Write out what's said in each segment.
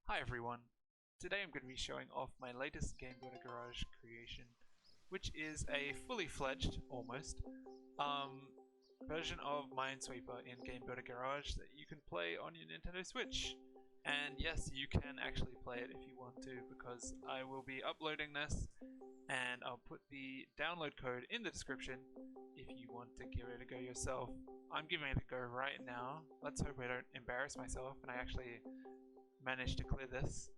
Hi everyone, today I'm going to be showing off my latest Game Builder Garage creation, which is a fully fledged, almost, version of Minesweeper in Game Builder Garage that you can play on your Nintendo Switch. And yes, you can actually play it if you want to, because I will be uploading this, and I'll put the download code in the description if you want to give it a go yourself. I'm giving it a go right now. Let's hope I don't embarrass myself and I actually managed to clear this.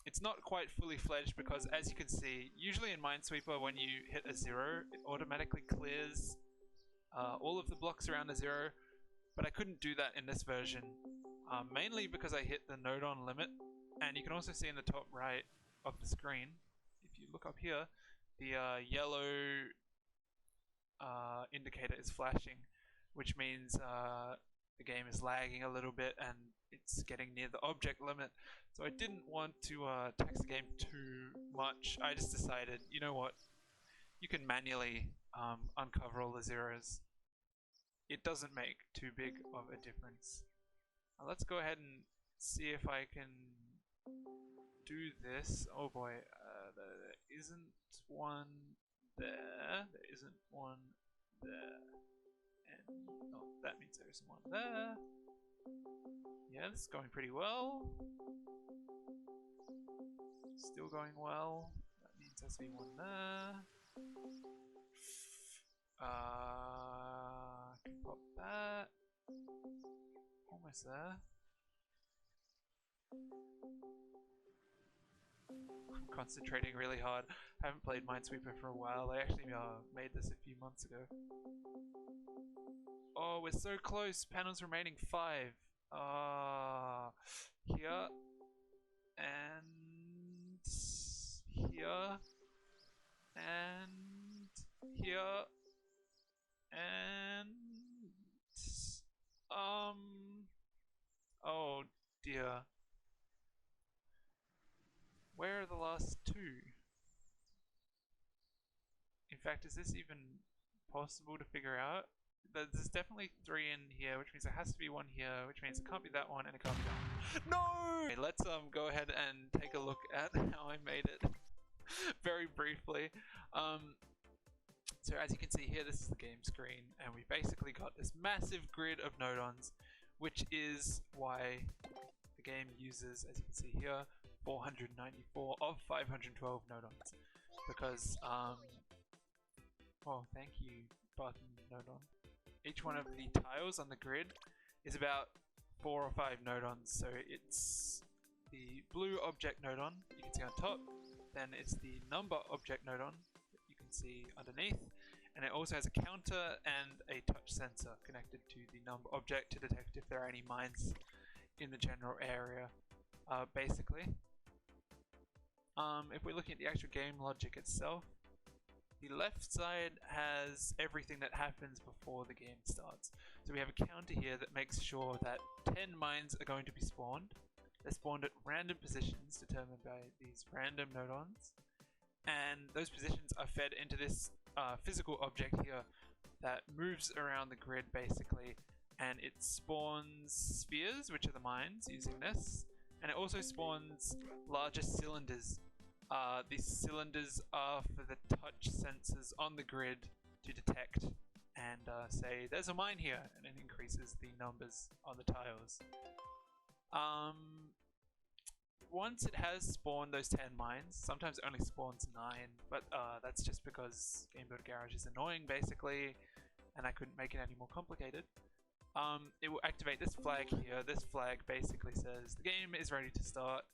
It's not quite fully fledged because, as you can see, usually in Minesweeper when you hit a 0, it automatically clears all of the blocks around the 0, but I couldn't do that in this version, mainly because I hit the node on limit. And you can also see in the top right of the screen, if you look up here, the yellow indicator is flashing, which means the game is lagging a little bit and it's getting near the object limit. So I didn't want to tax the game too much. I just decided, you know what, you can manually uncover all the zeros. It doesn't make too big of a difference. Let's go ahead and see if I can do this. Oh boy, there isn't one there. There isn't one there. And oh, that means there isn't one there. Yeah, this is going pretty well. Still going well. That means I see one there. Can pop that. Almost there. I'm concentrating really hard. I haven't played Minesweeper for a while. I actually made this a few months ago. Oh, we're so close. Panels remaining 5. Here and here and here and oh dear. Where are the last 2? In fact, is this even possible to figure out? There's definitely 3 in here, which means there has to be one here, which means it can't be that one, and it can't be that one. No! Okay, let's go ahead and take a look at how I made it very briefly. So as you can see here, this is the game screen, and we basically got this massive grid of nodons, which is why the game uses, as you can see here, 494 of 512 nodons. Because, oh, thank you, button nodon. Each one of the tiles on the grid is about 4 or 5 nodons. So it's the blue object nodon you can see on top, then it's the number object nodon that you can see underneath, and it also has a counter and a touch sensor connected to the number object to detect if there are any mines in the general area, basically. If we're looking at the actual game logic itself, the left side has everything that happens before the game starts. So we have a counter here that makes sure that 10 mines are going to be spawned. They're spawned at random positions determined by these random nodons. And those positions are fed into this physical object here that moves around the grid basically. And it spawns spheres, which are the mines, using this. And it also spawns larger cylinders. These cylinders are for the touch sensors on the grid to detect and say there's a mine here, and it increases the numbers on the tiles. Once it has spawned those 10 mines, sometimes it only spawns 9, but that's just because Game Builder Garage is annoying basically, and I couldn't make it any more complicated. It will activate this flag here. This flag basically says the game is ready to start,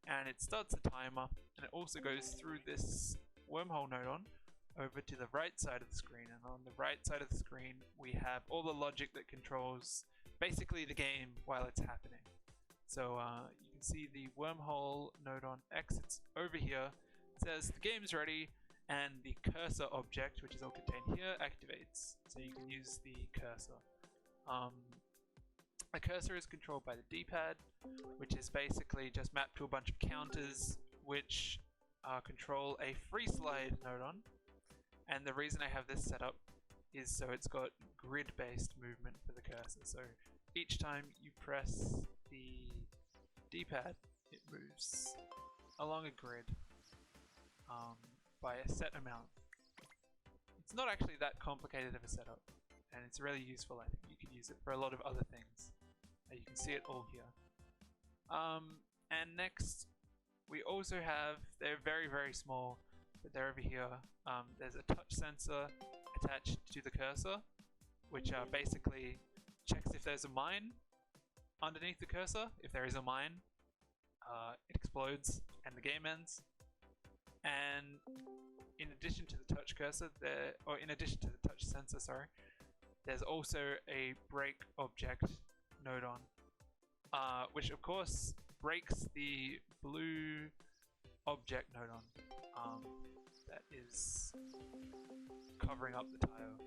and it starts the timer, and it also goes through this wormhole nodon over to the right side of the screen. And on the right side of the screen we have all the logic that controls basically the game while it's happening. So you can see the wormhole nodon exits over here. It says the game's ready, and the cursor object, which is all contained here, activates. So you can use the cursor. The cursor is controlled by the D-pad, which is basically just mapped to a bunch of counters which control a free slide nodon. And the reason I have this set up is so it's got grid-based movement for the cursor. So each time you press the D-pad. It moves along a grid by a set amount. It's not actually that complicated of a setup, and it's really useful. I think you could use it for a lot of other things. You can see it all here. And next, we also have, they're very, very small, but they're over here. There's a touch sensor attached to the cursor, which basically checks if there's a mine underneath the cursor. If there is a mine, it explodes and the game ends. And in addition to the touch cursor, in addition to the touch sensor, sorry, there's also a break object node on, which of course breaks the blue object node on that is covering up the tile.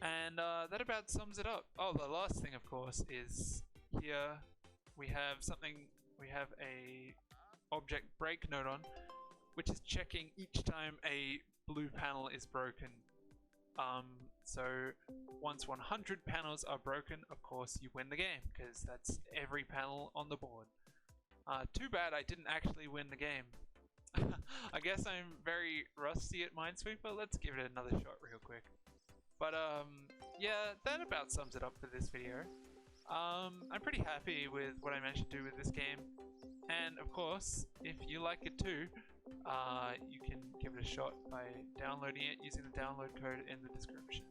And that about sums it up. Oh, the last thing of course is here we have a object break node on, which is checking each time a blue panel is broken. So once 100 panels are broken, of course you win the game, because that's every panel on the board. Too bad I didn't actually win the game. I guess I'm very rusty at Minesweeper. Let's give it another shot real quick. But yeah, that about sums it up for this video. I'm pretty happy with what I managed to do with this game. And of course, if you like it too, you can give it a shot by downloading it using the download code in the description.